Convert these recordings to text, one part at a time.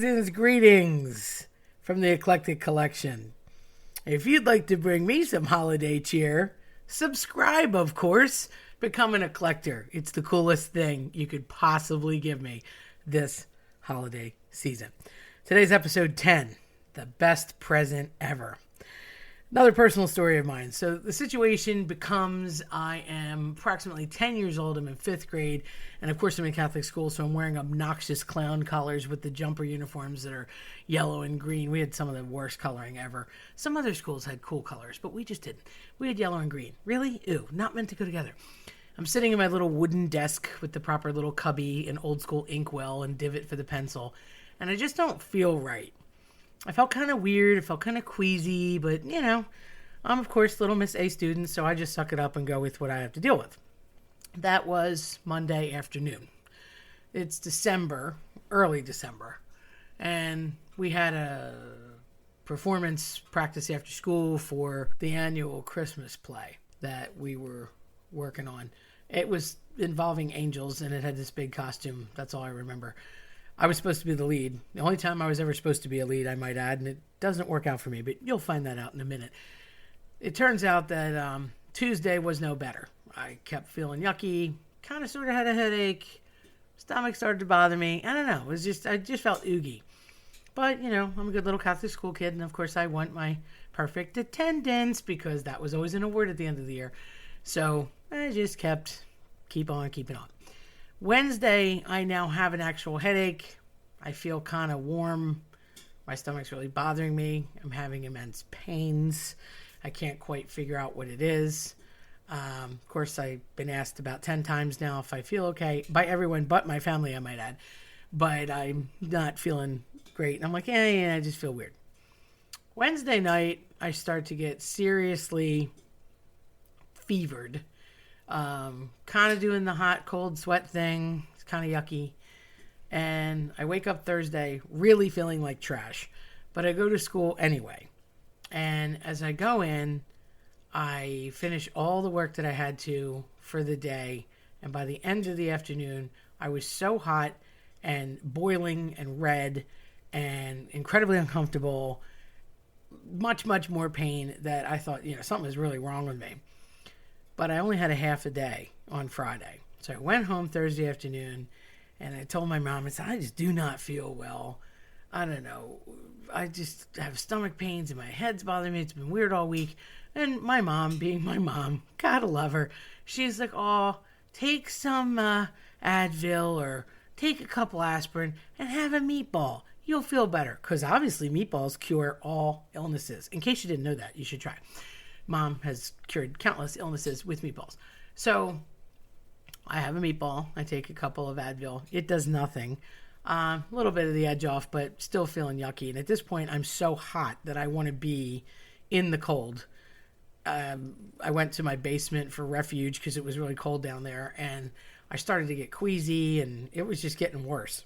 Season's greetings from the Eclectic Collection. If you'd like to bring me some holiday cheer, subscribe, of course. Become an eclector. It's the coolest thing you could possibly give me this holiday season. Today's episode 10, the best present ever. Another personal story of mine. So the situation becomes I am approximately 10 years old. I'm in 5th grade. And of course I'm in Catholic school. So I'm wearing obnoxious clown collars with the jumper uniforms that are yellow and green. We had some of the worst coloring ever. Some other schools had cool colors, but we just didn't. We had yellow and green. Really? Ew, not meant to go together. I'm sitting at my little wooden desk with the proper little cubby and old school inkwell and divot for the pencil. And I just don't feel right. I felt kind of weird. I felt kind of queasy, but, I'm, of course, little Miss A student, so I just suck it up and go with what I have to deal with. That was Monday afternoon. It's December, early December, and we had a performance practice after school for the annual Christmas play that we were working on. It was involving angels, and it had this big costume. That's all I remember. I was supposed to be the lead. The only time I was ever supposed to be a lead, I might add, and it doesn't work out for me, but you'll find that out in a minute. It turns out that Tuesday was no better. I kept feeling yucky, kind of sort of had a headache, stomach started to bother me. I don't know, I just felt oogie. But, I'm a good little Catholic school kid, and of course I want my perfect attendance because that was always an award at the end of the year. So I just keep on keeping on. Wednesday, I now have an actual headache. I feel kind of warm. My stomach's really bothering me. I'm having immense pains. I can't quite figure out what it is. Of course, I've been asked about 10 times now if I feel okay. By everyone but my family, I might add. But I'm not feeling great. And I'm like, I just feel weird. Wednesday night, I start to get seriously fevered. Kind of doing the hot, cold sweat thing. It's kind of yucky. And I wake up Thursday really feeling like trash. But I go to school anyway. And as I go in, I finish all the work that I had to for the day. And by the end of the afternoon, I was so hot and boiling and red and incredibly uncomfortable. Much, much more pain that I thought, something was really wrong with me. But I only had a half a day on Friday. So I went home Thursday afternoon and I told my mom, I just do not feel well. I don't know. I just have stomach pains and my head's bothering me. It's been weird all week. And my mom, being my mom, gotta love her. She's like, take some Advil or take a couple aspirin and have a meatball. You'll feel better. Because obviously meatballs cure all illnesses. In case you didn't know that, you should try. Mom has cured countless illnesses with meatballs. So I have a meatball. I take a couple of Advil. It does nothing. A little bit of the edge off, but still feeling yucky. And at this point, I'm so hot that I want to be in the cold. I went to my basement for refuge because it was really cold down there. And I started to get queasy and it was just getting worse.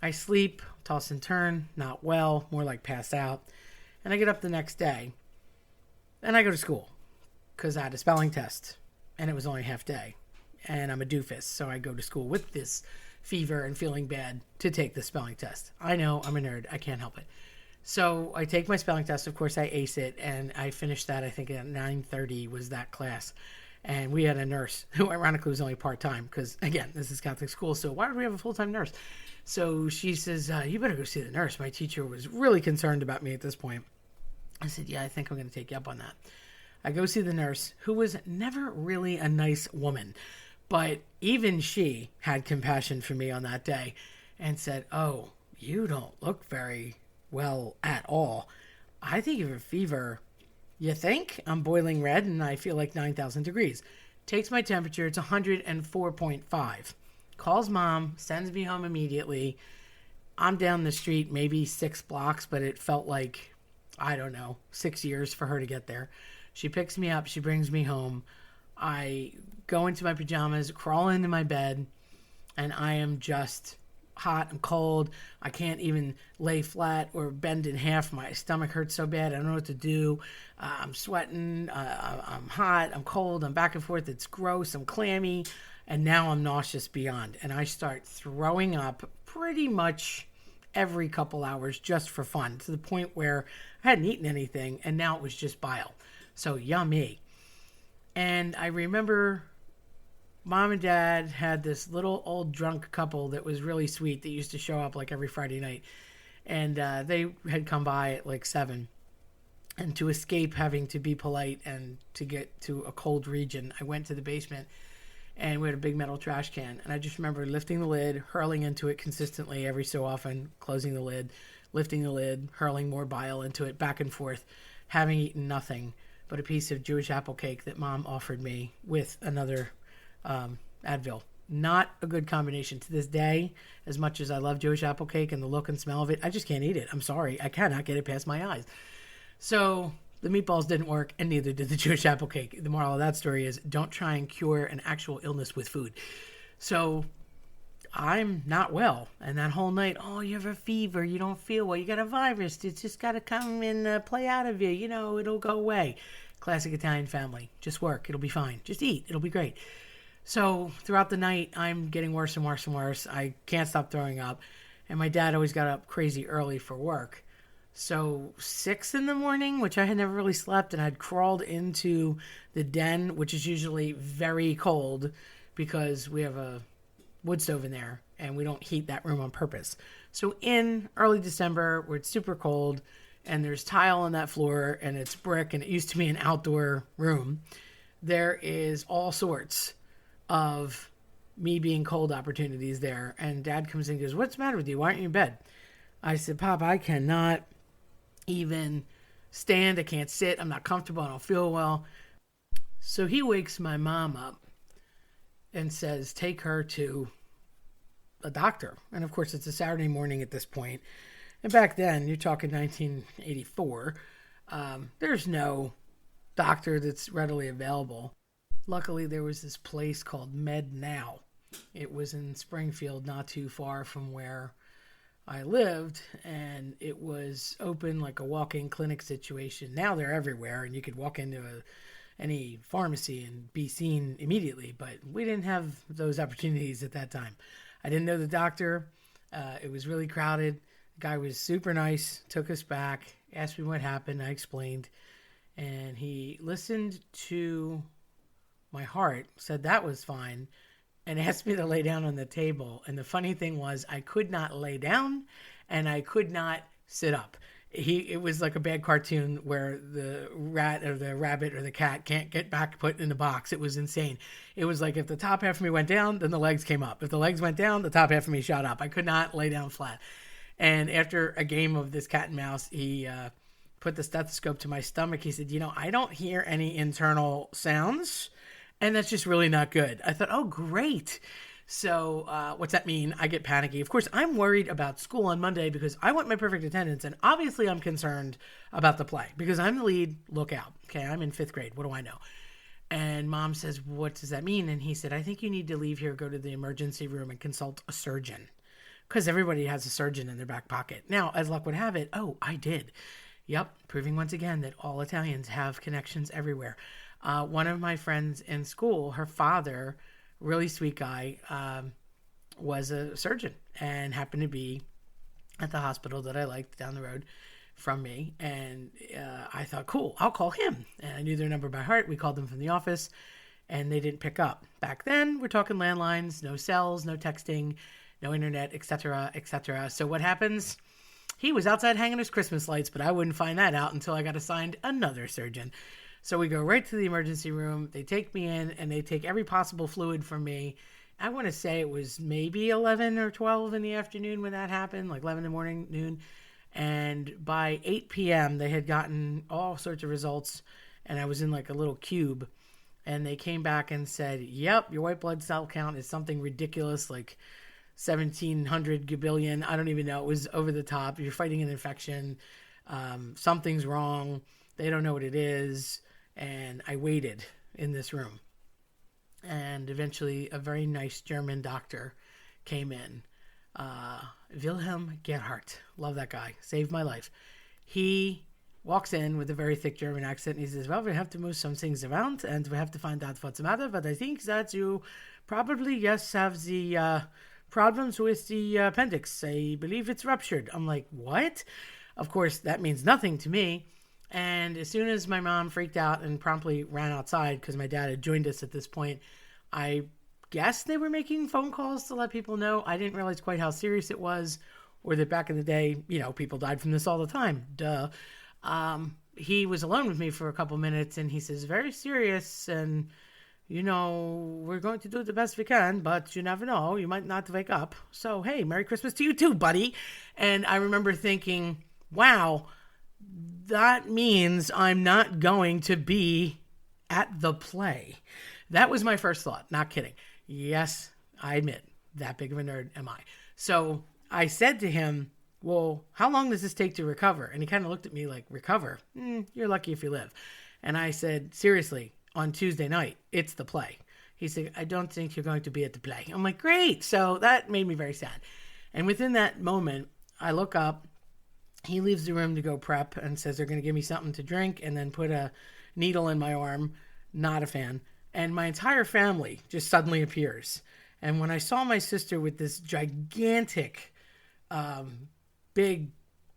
I sleep, toss and turn, not well, more like pass out. And I get up the next day. And I go to school because I had a spelling test and it was only half day and I'm a doofus. So I go to school with this fever and feeling bad to take the spelling test. I know I'm a nerd. I can't help it. So I take my spelling test. Of course, I ace it and I finished that. I think at 9:30 was that class. And we had a nurse who ironically was only part-time because, again, this is Catholic school. So why do we have a full-time nurse? So she says, you better go see the nurse. My teacher was really concerned about me at this point. I said, I think I'm going to take you up on that. I go see the nurse, who was never really a nice woman. But even she had compassion for me on that day and said, you don't look very well at all. I think you have a fever. You think? I'm boiling red and I feel like 9,000 degrees. Takes my temperature. It's 104.5. Calls mom, sends me home immediately. I'm down the street, maybe 6 blocks, but it felt like, 6 years for her to get there. She picks me up. She brings me home. I go into my pajamas, crawl into my bed, and I am just hot. I'm cold. I can't even lay flat or bend in half. My stomach hurts so bad. I don't know what to do. I'm sweating. I'm hot. I'm cold. I'm back and forth. It's gross. I'm clammy. And now I'm nauseous beyond. And I start throwing up pretty much every couple hours just for fun, to the point where I hadn't eaten anything and now it was just bile. So yummy. And I remember mom and dad had this little old drunk couple that was really sweet that used to show up like every Friday night. And they had come by at like 7. And to escape having to be polite and to get to a cold region, I went to the basement and we had a big metal trash can. And I just remember lifting the lid, hurling into it consistently every so often, closing the lid, lifting the lid, hurling more bile into it, back and forth, having eaten nothing but a piece of Jewish apple cake that mom offered me with another Advil. Not a good combination. To this day, as much as I love Jewish apple cake and the look and smell of it, I just can't eat it. I'm sorry. I cannot get it past my eyes. So the meatballs didn't work, and neither did the Jewish apple cake. The moral of that story is don't try and cure an actual illness with food. So I'm not well. And that whole night, oh, you have a fever. You don't feel well. You got a virus. It's just got to come and play out of you. You know, it'll go away. Classic Italian family. Just work. It'll be fine. Just eat. It'll be great. So throughout the night, I'm getting worse and worse and worse. I can't stop throwing up. And my dad always got up crazy early for work. So 6 a.m, which I had never really slept, and I'd crawled into the den, which is usually very cold because we have a wood stove in there and we don't heat that room on purpose. So in early December, where it's super cold and there's tile on that floor and it's brick and it used to be an outdoor room, there is all sorts of me being cold opportunities there. And Dad comes in and goes, "What's the matter with you? Why aren't you in bed?" I said, "Pop, I cannot even stand. I can't sit. I'm not comfortable. I don't feel well." So he wakes my mom up and says, "Take her to a doctor." And of course, it's a Saturday morning at this point. And back then, you're talking 1984, there's no doctor that's readily available. Luckily, there was this place called Med Now. It was in Springfield, not too far from where I lived, and it was open like a walk-in clinic situation. Now they're everywhere, and you could walk into any pharmacy and be seen immediately, but we didn't have those opportunities at that time. I didn't know the doctor. It was really crowded. The guy was super nice, took us back, asked me what happened. I explained, and he listened to my heart, said that was fine, and asked me to lay down on the table. And the funny thing was, I could not lay down and I could not sit up. It was like a bad cartoon where the rat or the rabbit or the cat can't get back put in the box. It was insane. It was like if the top half of me went down, then the legs came up. If the legs went down, the top half of me shot up. I could not lay down flat. And after a game of this cat and mouse, he put the stethoscope to my stomach. He said, "I don't hear any internal sounds, and that's just really not good." I thought, oh, great. So what's that mean? I get panicky. Of course, I'm worried about school on Monday because I want my perfect attendance. And obviously, I'm concerned about the play because I'm the lead lookout. Okay, I'm in 5th grade. What do I know? And Mom says, "What does that mean?" And he said, "I think you need to leave here, go to the emergency room and consult a surgeon." Because everybody has a surgeon in their back pocket. Now, as luck would have it, I did. Yep, proving once again that all Italians have connections everywhere. One of my friends in school, her father, really sweet guy, was a surgeon and happened to be at the hospital that I liked down the road from me. And I thought, cool, I'll call him. And I knew their number by heart. We called them from the office and they didn't pick up. Back then, we're talking landlines, no cells, no texting, no internet, etc., etc. So what happens? He was outside hanging his Christmas lights, but I wouldn't find that out until I got assigned another surgeon. So we go right to the emergency room. They take me in and they take every possible fluid from me. I want to say it was maybe 11 or 12 in the afternoon when that happened, like 11 in the morning, noon. And by 8 p.m., they had gotten all sorts of results. And I was in like a little cube. And they came back and said, "Yep, your white blood cell count is something ridiculous, like 1,700 gabillion. I don't even know. It was over the top. You're fighting an infection. Something's wrong. They don't know what it is." And I waited in this room. And eventually a very nice German doctor came in. Wilhelm Gerhardt. Love that guy. Saved my life. He walks in with a very thick German accent. And he says, "Well, we have to move some things around and we have to find out what's the matter. But I think that you probably, yes, have the problems with the appendix. I believe it's ruptured. I'm like, what? Of course, that means nothing to me. And as soon as my mom freaked out and promptly ran outside because my dad had joined us at this point, I guess they were making phone calls to let people know. I didn't realize quite how serious it was, or that back in the day, people died from this all the time. Duh. He was alone with me for a couple minutes, and he says, very serious, and, we're going to do the best we can, but you never know. You might not wake up. So, hey, Merry Christmas to you too, buddy. And I remember thinking, wow, that means I'm not going to be at the play. That was my first thought. Not kidding. Yes, I admit, that big of a nerd am I. So I said to him, well, how long does this take to recover? And he kind of looked at me like, recover? You're lucky if you live. And I said, seriously, on Tuesday night, it's the play. He said, I don't think you're going to be at the play. I'm like, great. So that made me very sad. And within that moment, I look up. He leaves the room to go prep and says they're going to give me something to drink and then put a needle in my arm. Not a fan. And my entire family just suddenly appears. And when I saw my sister with this gigantic, big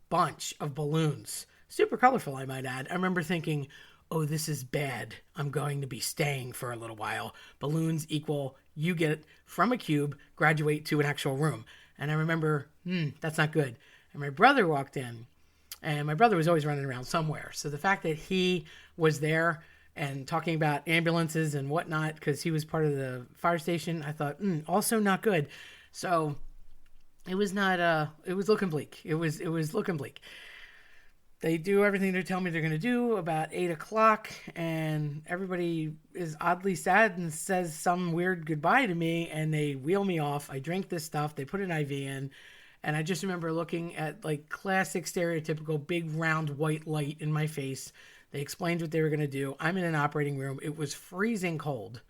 bunch of balloons, super colorful, I might add, I remember thinking, oh, this is bad. I'm going to be staying for a little while. Balloons equal you get from a cube, graduate to an actual room. And I remember, that's not good. And my brother walked in, and my brother was always running around somewhere. So the fact that he was there and talking about ambulances and whatnot, because he was part of the fire station, I thought, also not good. So it was not, it was looking bleak. It was looking bleak. They do everything they tell me they're going to do about 8 o'clock, and everybody is oddly sad and says some weird goodbye to me, and they wheel me off. I drink this stuff. They put an IV in, and I just remember looking at like classic stereotypical big round white light in my face. They explained what they were going to do. I'm in an operating room. It was freezing cold.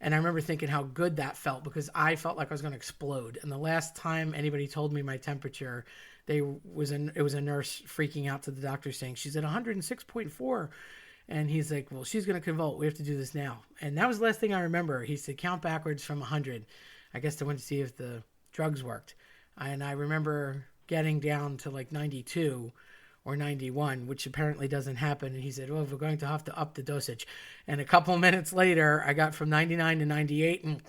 And I remember thinking how good that felt, because I felt like I was going to explode. And the last time anybody told me my temperature, it was a nurse freaking out to the doctor saying, she's at 106.4. And he's like, well, she's going to convulse. We have to do this now. And that was the last thing I remember. He said, count backwards from 100. I guess they went to see if the drugs worked. And I remember getting down to like 92 or 91, which apparently doesn't happen. And he said, well, we're going to have to up the dosage. And a couple minutes later, I got from 99 to 98, and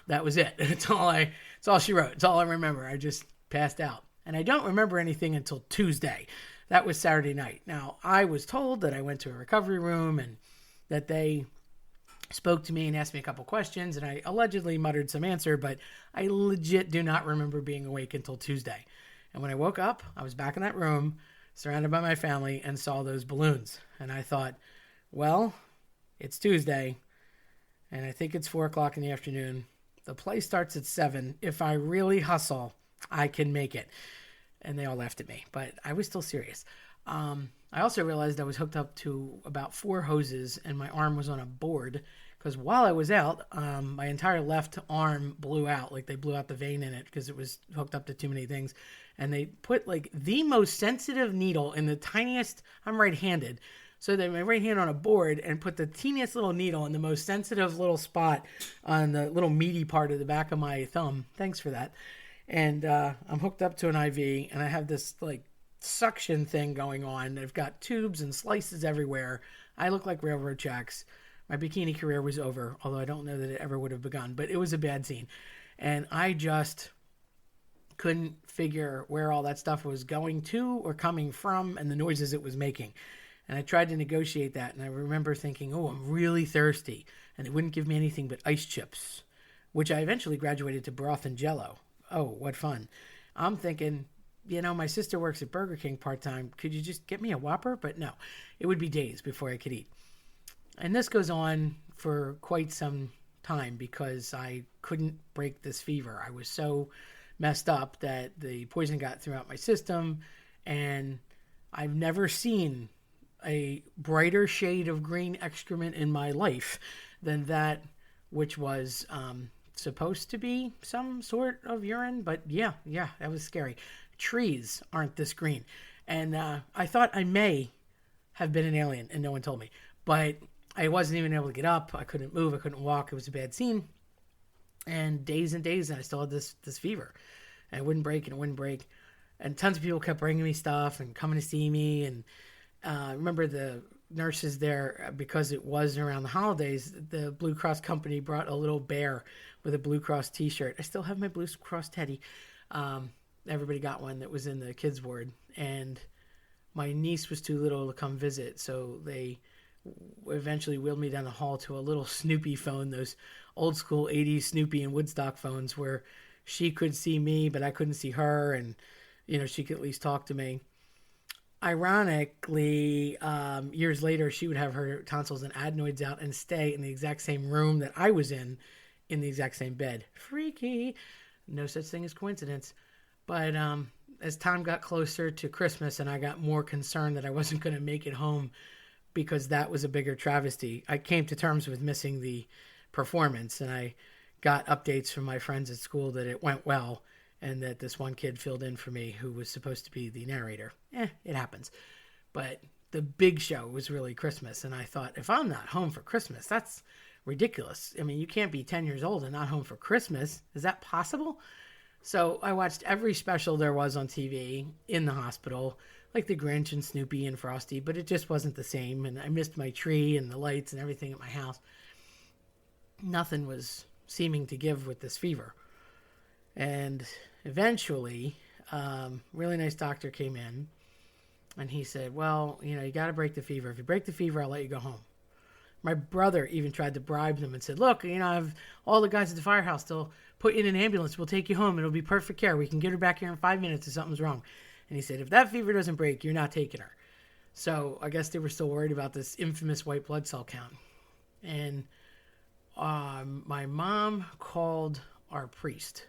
that was it. It's all she wrote. It's all I remember. I just passed out. And I don't remember anything until Tuesday. That was Saturday night. Now, I was told that I went to a recovery room and that they spoke to me and asked me a couple questions, and I allegedly muttered some answer, but I legit do not remember being awake until Tuesday. And when I woke up, I was back in that room, surrounded by my family, and saw those balloons. And I thought, well, it's Tuesday, and I think it's 4 o'clock in the afternoon. The play starts at 7. If I really hustle, I can make it. And they all laughed at me, but I was still serious. I also realized I was hooked up to about 4 hoses, and my arm was on a board, because while I was out, my entire left arm blew out. Like, they blew out the vein in it because it was hooked up to too many things. And they put like the most sensitive needle in the tiniest, I'm right-handed, so they had my right hand on a board and put the teeniest little needle in the most sensitive little spot on the little meaty part of the back of my thumb. Thanks for that. And I'm hooked up to an IV, and I have this like suction thing going on. I've got tubes and slices everywhere. I look like railroad tracks. My bikini career was over, although I don't know that it ever would have begun, but it was a bad scene. And I just couldn't figure where all that stuff was going to or coming from, and the noises it was making. And I tried to negotiate that, and I remember thinking, oh, I'm really thirsty. And they wouldn't give me anything but ice chips, which I eventually graduated to broth and Jell-O. Oh, what fun. I'm thinking, my sister works at Burger King part-time. Could you just get me a Whopper? But no, it would be days before I could eat. And this goes on for quite some time because I couldn't break this fever. I was so messed up that the poison got throughout my system, and I've never seen a brighter shade of green excrement in my life than that, which was supposed to be some sort of urine. But yeah, that was scary. Trees aren't this green. And I thought I may have been an alien, and no one told me. But I wasn't even able to get up. I couldn't move. I couldn't walk. It was a bad scene. and days, and I still had this fever, and it wouldn't break, and it wouldn't break. And tons of people kept bringing me stuff and coming to see me. And I remember the nurses there, because it was around the holidays, the Blue Cross company brought a little bear with a Blue Cross t-shirt. I still have my Blue Cross teddy. Everybody got one that was in the kids ward, and my niece was too little to come visit, so they eventually wheeled me down the hall to a little Snoopy phone, those old school 80s Snoopy and Woodstock phones where she could see me, but I couldn't see her, and she could at least talk to me. Ironically, years later, she would have her tonsils and adenoids out and stay in the exact same room that I was in the exact same bed. Freaky. No such thing as coincidence. But as time got closer to Christmas and I got more concerned that I wasn't going to make it home because that was a bigger travesty, I came to terms with missing the performance, and I got updates from my friends at school that it went well, and that this one kid filled in for me who was supposed to be the narrator. It happens. But the big show was really Christmas, and I thought, if I'm not home for Christmas, that's ridiculous. I mean, you can't be 10 years old and not home for Christmas. Is that possible? So I watched every special there was on TV in the hospital, like the Grinch and Snoopy and Frosty, but it just wasn't the same, and I missed my tree and the lights and everything at my house. Nothing was seeming to give with this fever. And eventually, really nice doctor came in, and he said, well, you got to break the fever. If you break the fever, I'll let you go home. My brother even tried to bribe them and said, look, I have all the guys at the firehouse. They'll put you in an ambulance. We'll take you home. It'll be perfect care. We can get her back here in 5 minutes if something's wrong. And he said, if that fever doesn't break, you're not taking her. So I guess they were still worried about this infamous white blood cell count. And my mom called our priest,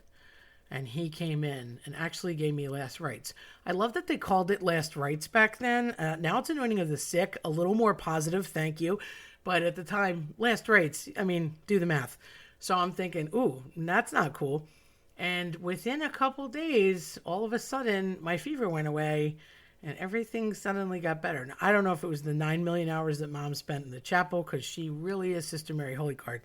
and he came in and actually gave me last rites. I love that they called it last rites back then. Now it's anointing of the sick, a little more positive, thank you. But at the time, last rites, do the math. So I'm thinking, ooh, that's not cool. And within a couple days, all of a sudden, my fever went away and everything suddenly got better. Now, I don't know if it was the 9 million hours that Mom spent in the chapel, because she really is Sister Mary Holy Card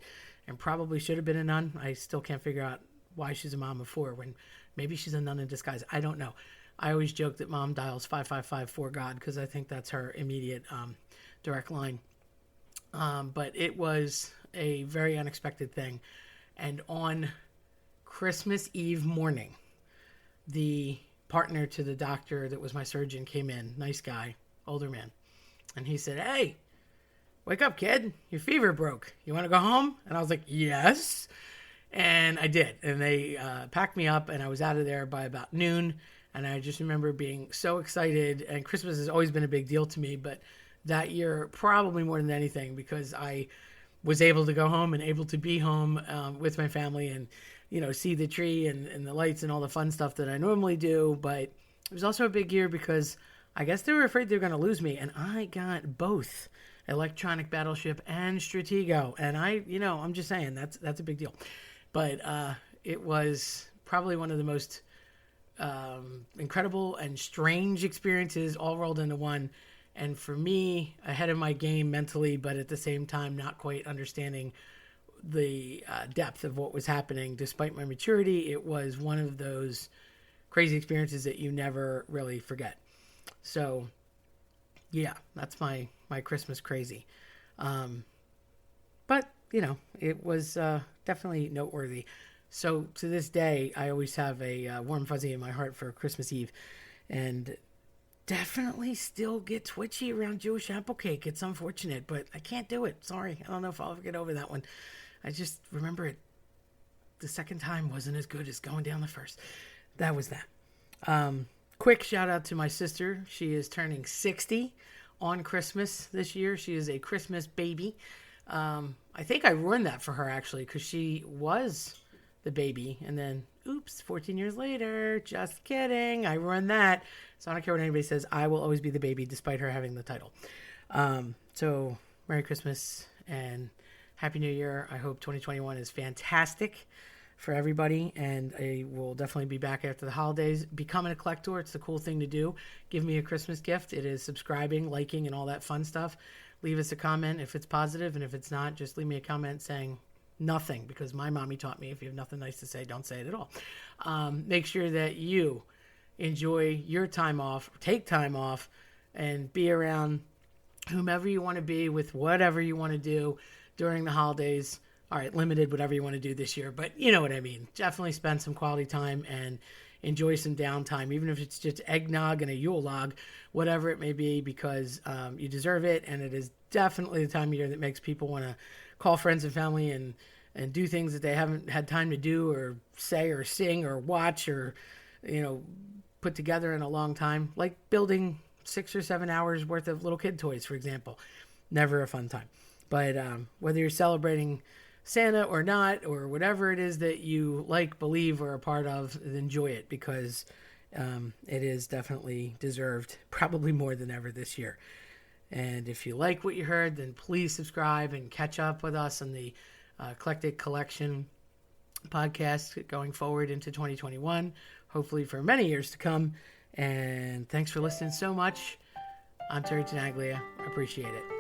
and probably should have been a nun. I still can't figure out why she's a mom of 4 when maybe she's a nun in disguise. I don't know. I always joke that Mom dials 555 for God, because I think that's her immediate direct line. But it was a very unexpected thing. And on Christmas Eve morning, the partner to the doctor that was my surgeon came in, nice guy, older man. And he said, hey, wake up, kid. Your fever broke. You want to go home? And I was like, yes. And I did. And they packed me up, and I was out of there by about noon. And I just remember being so excited. And Christmas has always been a big deal to me, but that year, probably more than anything, because I was able to go home and able to be home with my family and, see the tree and the lights and all the fun stuff that I normally do. But it was also a big year because I guess they were afraid they were going to lose me. And I got both Electronic Battleship and Stratego. And I'm just saying that's a big deal. But it was probably one of the most incredible and strange experiences all rolled into one. And for me, ahead of my game mentally, but at the same time, not quite understanding the depth of what was happening. Despite my maturity, it was one of those crazy experiences that you never really forget. So, yeah, that's my Christmas crazy. But, it was definitely noteworthy. So, to this day, I always have a warm fuzzy in my heart for Christmas Eve. And definitely still get twitchy around Jewish apple cake. It's unfortunate, but I can't do it. Sorry. I don't know if I'll ever get over that one. I just remember it. The second time wasn't as good as going down the first. That was that. Quick shout out to my sister. She is turning 60 on Christmas this year. She is a Christmas baby. I think I ruined that for her, actually, because she was the baby. And then, oops, 14 years later. Just kidding. I ruined that. So I don't care what anybody says. I will always be the baby, despite her having the title. So Merry Christmas and Happy New Year. I hope 2021 is fantastic for everybody. And I will definitely be back after the holidays. Becoming a collector. It's the cool thing to do. Give me a Christmas gift. It is subscribing, liking, and all that fun stuff. Leave us a comment if it's positive. And if it's not, just leave me a comment saying, nothing, because my mommy taught me if you have nothing nice to say, don't say it at all. Make sure that you enjoy your time off, take time off, and be around whomever you want to be with whatever you want to do during the holidays. All right, limited whatever you want to do this year, but you know what I mean. Definitely spend some quality time and enjoy some downtime, even if it's just eggnog and a Yule log, whatever it may be, because you deserve it. And it is definitely the time of year that makes people want to call friends and family and do things that they haven't had time to do or say or sing or watch or, put together in a long time, like building 6 or 7 hours worth of little kid toys, for example. Never a fun time. But whether you're celebrating Santa or not, or whatever it is that you like, believe, or are a part of, enjoy it, because it is definitely deserved, probably more than ever this year. And if you like what you heard, then please subscribe and catch up with us on the Eclectic Collection podcast going forward into 2021, hopefully for many years to come. And thanks for listening so much. I'm Terry Tenaglia. Appreciate it.